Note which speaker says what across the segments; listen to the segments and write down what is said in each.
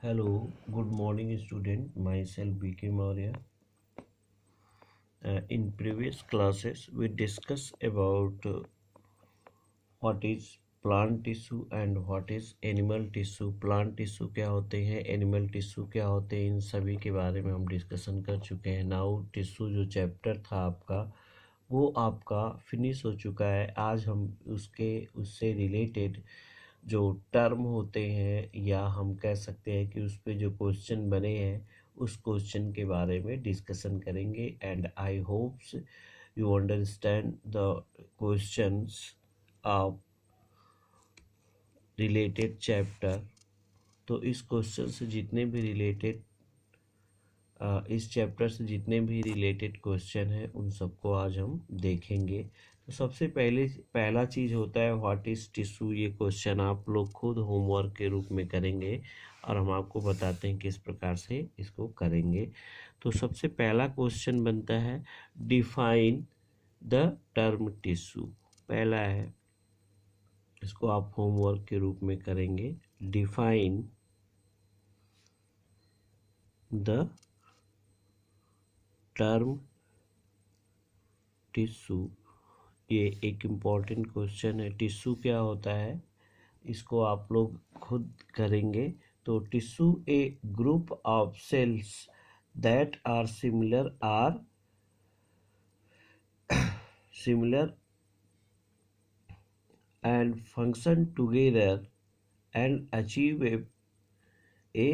Speaker 1: Hello, good morning student. Myself BK Maurya. In previous classes, we discussed about what is plant tissue and what is animal tissue. Plant tissue क्या होते हैं, animal tissue क्या होते हैं, इन सभी के बारे में हम डिस्कशन कर चुके हैं. नाउ टिश्यू जो चैप्टर था आपका वो आपका फिनिश हो चुका है. आज हम उससे रिलेटेड जो टर्म होते हैं या हम कह सकते हैं कि उस पे जो क्वेश्चन बने हैं उस क्वेश्चन के बारे में डिस्कशन करेंगे. And I hopes you understand the questions of related chapter. तो इस क्वेश्चन से जितने भी रिलेटेड इस चैप्टर से जितने भी रिलेटेड क्वेश्चन हैं उन सबको आज हम देखेंगे. तो सबसे पहला चीज़ होता है व्हाट इज़ टिश्यू. ये क्वेश्चन आप लोग खुद होमवर्क के रूप में करेंगे और हम आपको बताते हैं किस प्रकार से इसको करेंगे. तो सबसे पहला क्वेश्चन बनता है डिफाइन द टर्म टिश्यू. पहला है, इसको आप होमवर्क के रूप में करेंगे. Define the term tissue. ये एक इम्पॉर्टेंट क्वेश्चन है. टिश्यू क्या होता है इसको आप लोग खुद करेंगे. तो tissue a group of cells that are similar and function together and achieve a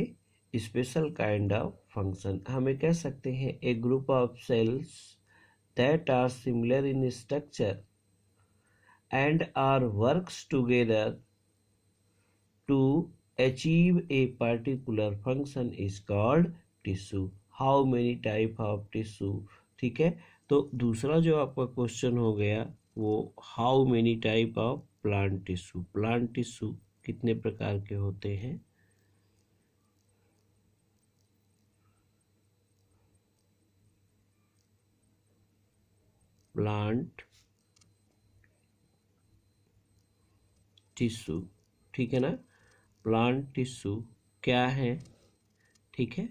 Speaker 1: special kind of function. हमें कह सकते हैं a group of cells that are similar in structure and are works together to achieve a particular function is called tissue. How many type of tissue. ठीक है. तो दूसरा जो आपका क्वेश्चन हो गया वो how many type of plant tissue. Plant tissue कितने प्रकार के होते हैं. प्लांट टिश्यू, ठीक है ना. प्लांट टिश्यू क्या है, ठीक है.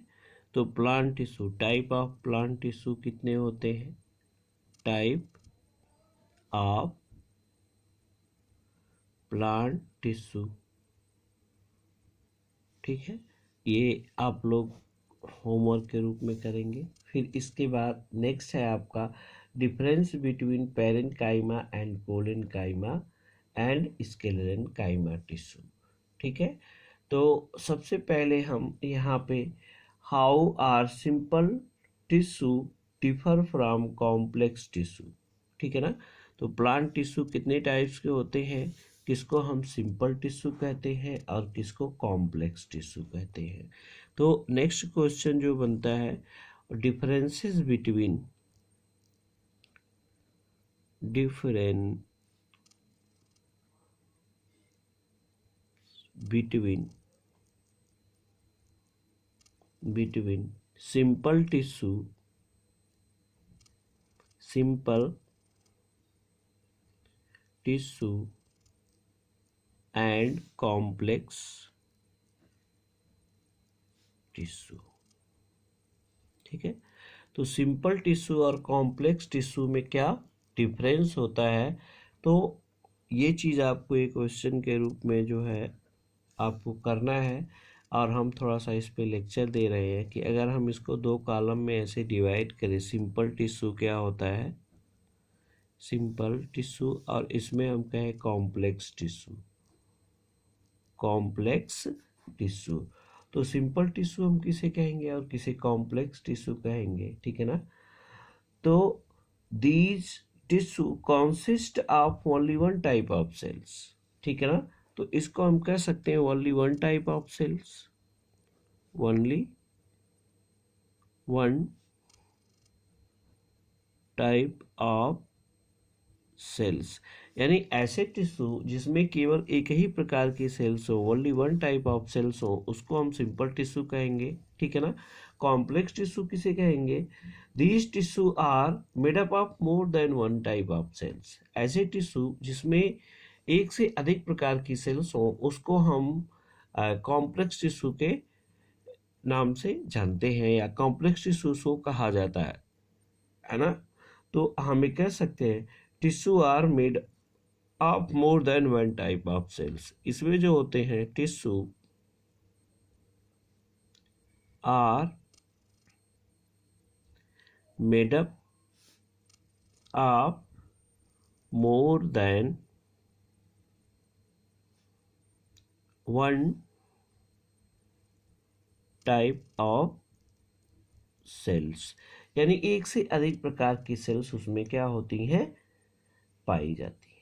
Speaker 1: तो plant tissue, type of plant tissue कितने होते हैं. टाइप ऑफ प्लांट टिश्यू, ठीक है. ये आप लोग होमवर्क के रूप में करेंगे. फिर इसके बाद नेक्स्ट है आपका difference between parenchyma and collenchyma and sclerenchyma tissue, ठीक है. तो सबसे पहले हम यहाँ पे how are simple tissue differ from complex tissue, ठीक है ना. तो प्लांट टिश्यू कितने टाइप्स के होते हैं, किसको हम सिंपल टिश्यू कहते हैं और किसको कॉम्प्लेक्स टिश्यू कहते हैं. तो नेक्स्ट क्वेश्चन जो बनता है differences between simple tissue and complex tissue, ठीक है. तो सिंपल टिश्यू और कॉम्प्लेक्स टिश्यू में क्या डिफरेंस होता है. तो ये चीज़ आपको एक क्वेश्चन के रूप में जो है आपको करना है और हम थोड़ा सा इस पे लेक्चर दे रहे हैं कि अगर हम इसको दो कॉलम में ऐसे डिवाइड करें. सिंपल टिश्यू क्या होता है, सिंपल टिश्यू, और इसमें हम कहें कॉम्प्लेक्स टिश्यू. तो सिंपल टिश्यू हम किसे कहेंगे और किसे कॉम्प्लेक्स टिश्यू कहेंगे, ठीक है ना. तो these tissue consist of only one type of cells, ठीक है ना. तो इसको हम कह सकते हैं only one type of cells, only one type of cells. यानी ऐसे टिश्यू जिसमें केवल एक ही प्रकार की सेल्स हो, only one type of cells हो, उसको हम सिंपल टिश्यू कहेंगे, ठीक है ना. कॉम्प्लेक्स टिश्यू किसे कहेंगे. These tissue are made up of more than one type of cells. ऐसे टिश्यू जिसमें एक से अधिक प्रकार की सेल्स हो उसको हम कॉम्प्लेक्स टिश्यू के नाम से जानते हैं या कॉम्प्लेक्स टिश्यूज को कहा जाता है ना। तो हमें कह सकते हैं tissue are made of more than one type of cells. इसमें जो होते हैं tissue are made up of more than one type of cells, यानी एक से अधिक प्रकार की सेल्स उसमें क्या होती हैं, पाई जाती है।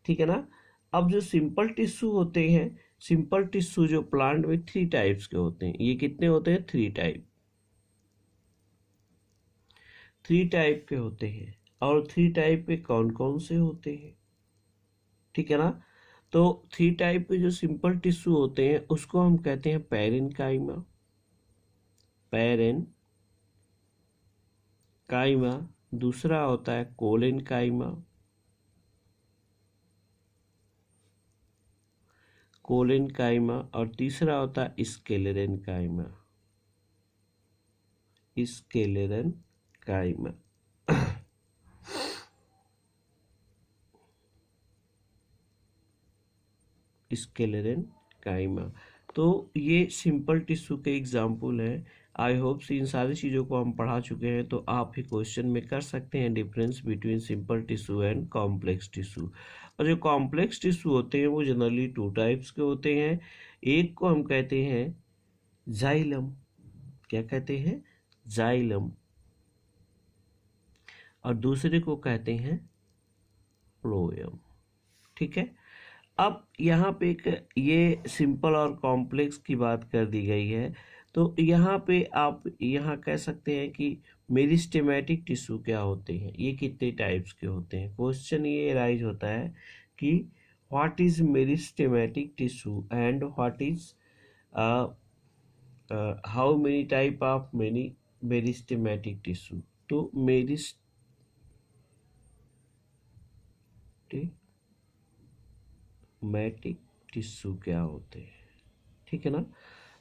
Speaker 1: ठीक है ना। अब जो सिंपल टिश्यू होते हैं, सिंपल टिश्यू जो प्लांट में 3 टाइप्स के होते हैं। ये कितने होते हैं, 3 टाइप, 3 टाइप के होते हैं। और 3 टाइप के कौन कौन से होते हैं, ठीक है ना। तो 3 टाइप के जो सिंपल टिश्यू होते हैं उसको हम कहते हैं पैरेन्काइमा, पैरेन्काइमा। दूसरा होता है कोलेनकाइमा, कोलेनकाइमा। और तीसरा होता है स्क्लेरेनकाइमा, स्क्लेरेनकाइमा। स्क्लेरेनकाइमा। तो ये सिंपल टिश्यू के एग्जाम्पल हैं। आई होप इन सारी चीज़ों को हम पढ़ा चुके हैं, तो आप ही क्वेश्चन में कर सकते हैं difference between simple tissue and complex tissue. और जो कॉम्प्लेक्स टिश्यू होते हैं वो जनरली 2 टाइप्स के होते हैं। एक को हम कहते हैं जाइलम, क्या कहते हैं, जाइलम। और दूसरे को कहते हैं फ्लोएम। ठीक है। अब यहाँ पे एक ये सिंपल और कॉम्प्लेक्स की बात कर दी गई है। तो यहाँ पे आप यहाँ कह सकते हैं कि मेरिस्टेमेटिक टिश्यू क्या होते हैं, ये कितने टाइप्स के होते हैं। क्वेश्चन ये राइज होता है कि what is meristematic tissue and what is how many type of many meristematic tissue. तो मेरिस्टेमेटिक टिश्यू क्या होते हैं, ठीक है ना।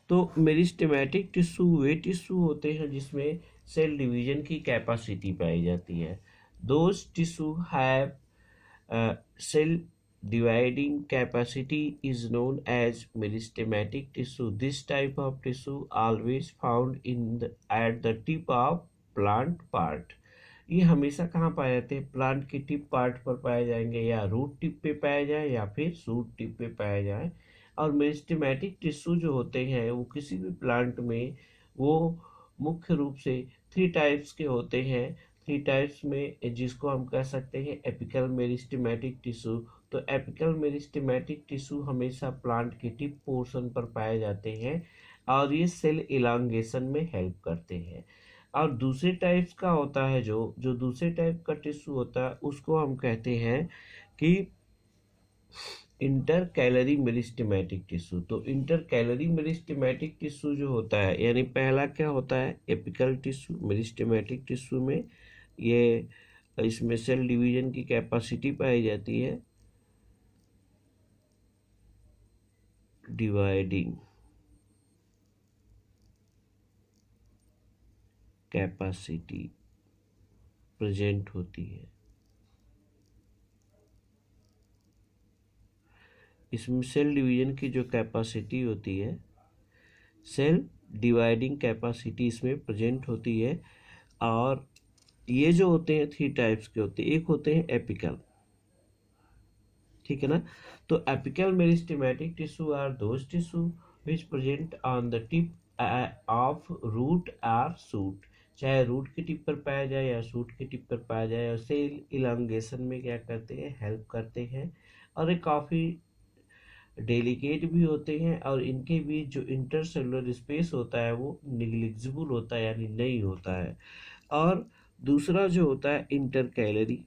Speaker 1: तो मेरिस्टेमेटिक टिश्यू वे टिश्यू होते हैं जिसमें सेल डिवीजन की कैपेसिटी पाई जाती है। Those tissue have cell dividing capacity is known as meristematic tissue. This type of tissue always found at the tip of plant part. ये हमेशा कहाँ पाए जाते हैं, प्लांट के टिप पार्ट पर पाए जाएंगे, या रूट टिप पे पाए जाए या फिर शूट टिप पे पाए जाए। और मेरिस्टेमेटिक टिश्यू जो होते हैं वो किसी भी प्लांट में वो मुख्य रूप से 3 टाइप्स के होते हैं। 3 टाइप्स में जिसको हम कह सकते हैं एपिकल मेरिस्टेमेटिक टिश्यू। तो एपिकल मेरिस्टेमेटिक टिश्यू हमेशा प्लांट के टिप पोर्शन पर पाए जाते हैं और ये सेल इलांगेशन में हेल्प करते हैं। और दूसरे टाइप्स का होता है जो दूसरे टाइप का टिश्यू होता है उसको हम कहते हैं कि इंटर कैलरी मेरिस्टेमेटिक टिश्यू। तो इंटर कैलरी मेरिस्टेमेटिक टिश्यू जो होता है, यानी पहला क्या होता है एपिकल टिश्यू। मेरिस्टेमेटिक टिश्यू में ये इसमें सेल डिवीजन की कैपेसिटी पाई जाती है, डिवाइडिंग कैपेसिटी प्रेजेंट होती है। इसमें सेल डिवीजन की जो कैपेसिटी होती है, सेल डिवाइडिंग कैपेसिटी इसमें प्रेजेंट होती है। और ये जो होते हैं 3 टाइप्स के होते हैं। एक होते हैं एपिकल, ठीक है ना। तो apical meristematic tissue are those tissue which present on the tip of root or shoot. चाहे रूट की टिप पर पाया जाए या शूट की टिप पर पाया जाए, और सेल इलांगेशन में क्या करते हैं, हेल्प करते हैं। और ये काफ़ी डेलिकेट भी होते हैं और इनके बीच जो इंटरसेलुलर स्पेस होता है वो निग्लिजिबल होता है, यानी नहीं होता है। और दूसरा जो होता है इंटर कैलरी।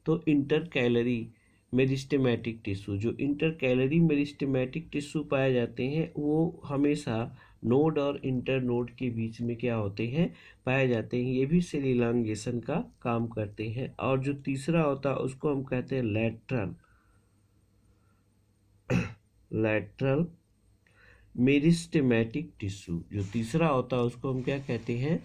Speaker 1: तो इंटर कैलरी मेरिस्टेमेटिक टिश्यू, जो इंटर कैलरी मेरिस्टेमेटिक टिश्यू पाए जाते हैं वो हमेशा नोड और इंटर नोड के बीच में क्या होते हैं, पाए जाते हैं। ये भी सेल इलांगेशन का काम करते हैं। और जो तीसरा होता है उसको हम कहते हैं लैटरल मेरिस्टेमेटिक टिश्यू। जो तीसरा होता है उसको हम क्या कहते हैं,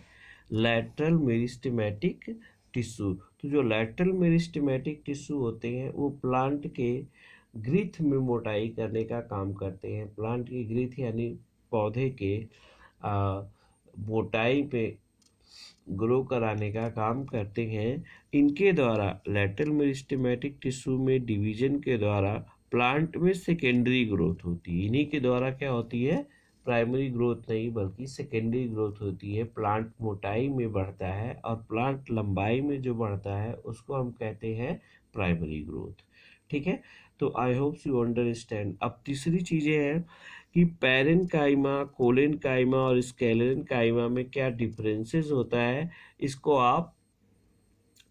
Speaker 1: लैटरल मेरिस्टेमेटिक टिश्यू। तो जो लैटरल मेरिस्टेमेटिक टिश्यू होते हैं वो प्लांट के ग्रीथ में मोटाई करने का काम करते हैं। प्लांट की ग्रीथ यानी पौधे के मोटाई पे ग्रो कराने का काम करते हैं। इनके द्वारा लैटरल मेरिस्टेमेटिक टिश्यू में डिवीजन के द्वारा प्लांट में सेकेंडरी ग्रोथ होती है। इन्हीं के द्वारा क्या होती है, प्राइमरी ग्रोथ नहीं बल्कि सेकेंडरी ग्रोथ होती है। प्लांट मोटाई में बढ़ता है और प्लांट लंबाई में जो बढ़ता है उसको हम कहते हैं प्राइमरी ग्रोथ। ठीक है, तो आई होप यू अंडरस्टैंड। अब तीसरी चीजें हैं कि पैरेनकाइमा, कोलेनकाइमा और स्क्लेरेनकाइमा में क्या डिफरेंसेस होता है। इसको आप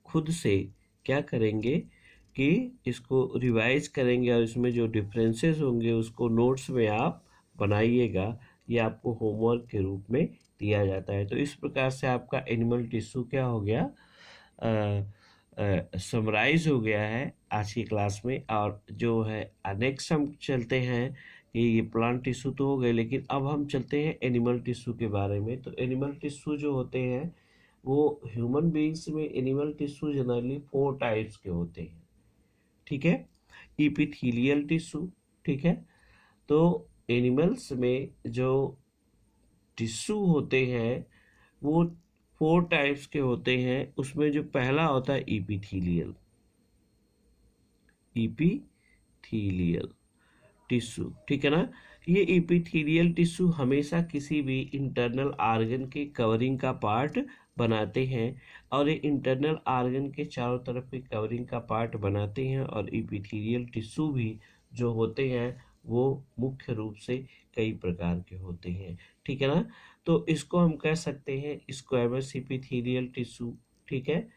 Speaker 1: खुद से क्या करेंगे कि इसको रिवाइज करेंगे और इसमें जो डिफरेंसेस होंगे उसको नोट्स में आप बनाइएगा। ये आपको होमवर्क के रूप में दिया जाता है। तो इस प्रकार से आपका एनिमल टिश्यू क्या हो गया, समराइज हो गया है आज की क्लास में। और जो है नेक्स्ट हम चलते हैं कि ये प्लांट टिश्यू तो हो गए, लेकिन अब हम चलते हैं एनिमल टिश्यू के बारे में। तो एनिमल टिश्यू जो होते हैं वो ह्यूमन बीइंग्स में एनिमल टिश्यू जनरली 4 टाइप्स के होते हैं। ठीक है, इपिथीलियल टिश्यू। ठीक है, तो एनिमल्स में जो टिश्यू होते हैं वो 4 टाइप्स के होते हैं। उसमें जो पहला होता है इपिथीलियल, इपिथीलियल टिश्यू। ठीक है ना, ये इपिथीलियल टिश्यू हमेशा किसी भी इंटरनल आर्गन के कवरिंग का पार्ट बनाते हैं और ये इंटरनल आर्गन के चारों तरफ के कवरिंग का पार्ट बनाते हैं। और इपिथीलियल टिश्यू भी जो होते हैं वो मुख्य रूप से कई प्रकार के होते हैं। ठीक है ना, तो इसको हम कह सकते हैं स्क्वैमस इपिथीलियल टिश्यू। ठीक है,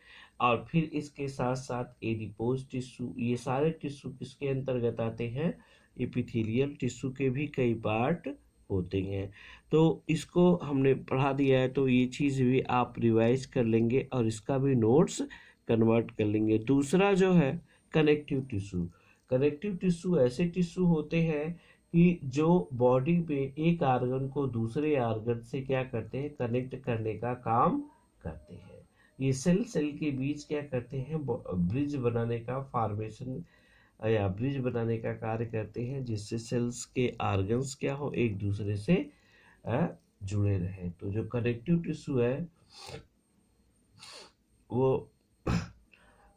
Speaker 1: और फिर इसके साथ साथ एडिपोज टिश्यू। ये सारे टिश्यू किसके अंतर्गत आते हैं, एपिथेलियल टिश्यू के भी कई पार्ट होते हैं। तो इसको हमने पढ़ा दिया है, तो ये चीज़ भी आप रिवाइज कर लेंगे और इसका भी नोट्स कन्वर्ट कर लेंगे। दूसरा जो है कनेक्टिव टिश्यू। कनेक्टिव टिश्यू ऐसे टिश्यू होते हैं कि जो बॉडी में एक आर्गन को दूसरे आर्गन से क्या करते हैं, कनेक्ट करने का काम करते हैं। ये सेल सेल के बीच क्या करते हैं, ब्रिज बनाने का फॉर्मेशन या ब्रिज बनाने का कार्य करते हैं, जिससे सेल्स के आर्गन्स क्या हो, एक दूसरे से जुड़े रहे। तो जो कनेक्टिव टिश्यू है वो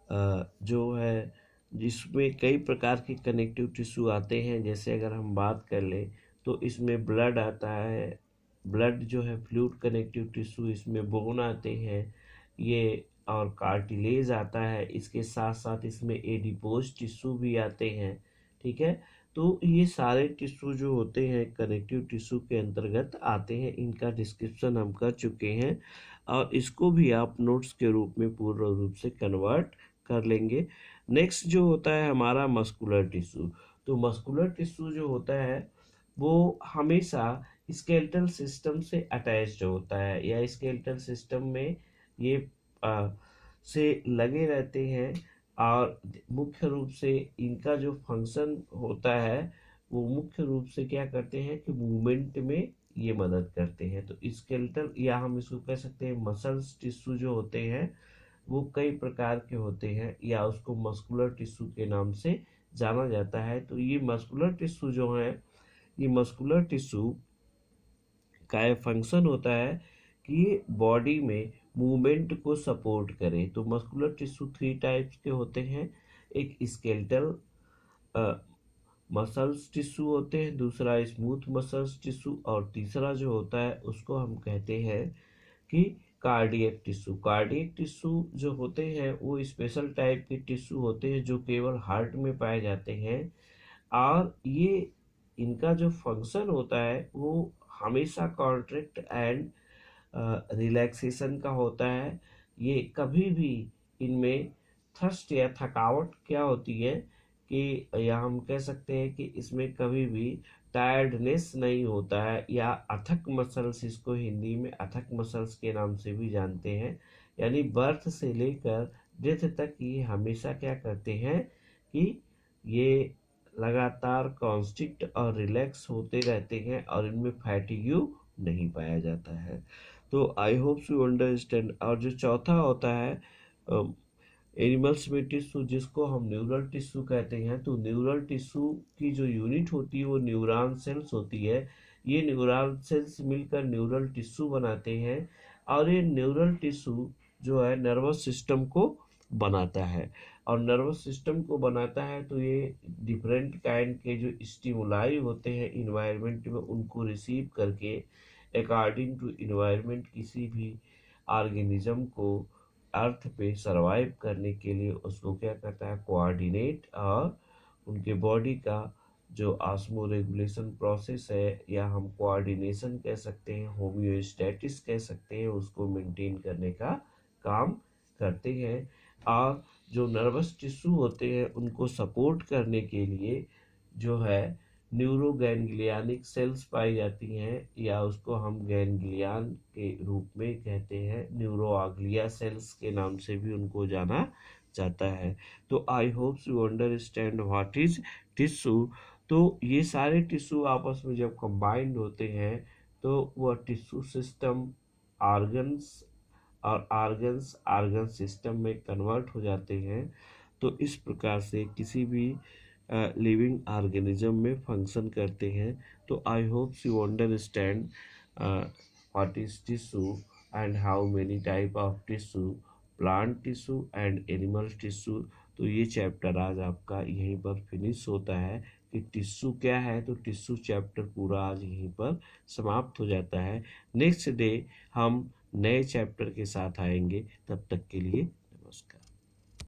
Speaker 1: जो है जिसमें कई प्रकार के कनेक्टिव टिश्यू आते हैं। जैसे अगर हम बात कर लें तो इसमें ब्लड आता है, ब्लड जो है फ्लूइड कनेक्टिव टिश्यू, इसमें बोन आते हैं ये, और कार्टिलेज आता है। इसके साथ साथ इसमें एडिपोज टिश्यू भी आते हैं। ठीक है, तो ये सारे टिश्यू जो होते हैं कनेक्टिव टिश्यू के अंतर्गत आते हैं। इनका डिस्क्रिप्शन हम कर चुके हैं और इसको भी आप नोट्स के रूप में पूर्ण रूप से कन्वर्ट कर लेंगे। नेक्स्ट जो होता है हमारा मस्कुलर टिश्यू। तो मस्कुलर टिश्यू जो होता है वो हमेशा स्केलेटल सिस्टम से अटैच्ड होता है या स्केलेटल सिस्टम में ये से लगे रहते हैं। और मुख्य रूप से इनका जो फंक्शन होता है वो मुख्य रूप से क्या करते हैं कि मूवमेंट में ये मदद करते हैं। तो स्केलेटल या हम इसको कह सकते हैं मसल्स टिश्यू जो होते हैं वो कई प्रकार के होते हैं या उसको मस्कुलर टिश्यू के नाम से जाना जाता है। तो ये मस्कुलर टिश्यू जो है, ये मस्कुलर टिश्यू का ये फंक्शन होता है कि ये बॉडी में मूवमेंट को सपोर्ट करे। तो मस्कुलर टिश्यू 3 टाइप्स के होते हैं। एक स्केलेटल मसल्स टिश्यू होते हैं, दूसरा स्मूथ मसल्स टिश्यू, और तीसरा जो होता है उसको हम कहते हैं कि कार्डियक टिश्यू। कार्डियक टिश्यू जो होते हैं वो स्पेशल टाइप के टिश्यू होते हैं जो केवल हार्ट में पाए जाते हैं। और ये इनका जो फंक्शन होता है वो हमेशा कॉन्ट्रैक्ट एंड रिलैक्सेशन का होता है। ये कभी भी इनमें थर्स्ट या थकावट क्या होती है कि या हम कह सकते हैं कि इसमें कभी भी टायर्डनेस नहीं होता है, या अथक मसल्स, इसको हिंदी में अथक मसल्स के नाम से भी जानते हैं। यानी बर्थ से लेकर डेथ तक ये हमेशा क्या करते हैं कि ये लगातार कॉन्स्ट्रिक्ट और रिलैक्स होते रहते हैं और इनमें फैटिग्यू नहीं पाया जाता है। तो आई होप यू अंडरस्टैंड। और जो चौथा होता है एनिमल्स में टिश्यू, जिसको हम न्यूरल टिश्यू कहते हैं, तो न्यूरल टिश्यू की जो यूनिट होती है वो न्यूरॉन सेल्स होती है। ये न्यूरॉन सेल्स मिलकर न्यूरल टिश्यू बनाते हैं और ये न्यूरल टिश्यू जो है नर्वस सिस्टम को बनाता है। और नर्वस सिस्टम को बनाता है तो ये डिफरेंट काइंड के जो स्टिमुलाई होते हैं इन्वायरमेंट में, उनको रिसीव करके अकॉर्डिंग टू इन्वायरमेंट किसी भी ऑर्गेनिज्म को अर्थ पे सरवाइव करने के लिए उसको क्या करता है, कोऑर्डिनेट, और उनके बॉडी का जो ऑस्मो रेगुलेशन प्रोसेस है, या हम कोऑर्डिनेशन कह सकते हैं, होम्योस्टैटिस कह सकते हैं, उसको मेंटेन करने का काम करते हैं। और जो नर्वस टिश्यू होते हैं उनको सपोर्ट करने के लिए जो है न्यूरोगैंग्लियानिक सेल्स पाई जाती हैं, या उसको हम गैंग्लियन के रूप में कहते हैं, न्यूरोआग्लिया सेल्स के नाम से भी उनको जाना जाता है। तो I hope you understand what is tissue. तो ये सारे टिश्यू आपस में जब कंबाइंड होते हैं तो वह टिश्यू सिस्टम ऑर्गन्स और आर्गन सिस्टम में कन्वर्ट हो जाते हैं। तो इस प्रकार से किसी भी लिविंग ऑर्गेनिज्म में फंक्शन करते हैं। तो I hope you understand what is tissue and how many type of tissue, plant tissue and animal tissue. तो ये चैप्टर आज आपका यहीं पर फिनिश होता है कि टिश्यू क्या है। तो टिश्यू चैप्टर पूरा आज यहीं पर समाप्त हो जाता है। नेक्स्ट डे हम नए चैप्टर के साथ आएंगे। तब तक के लिए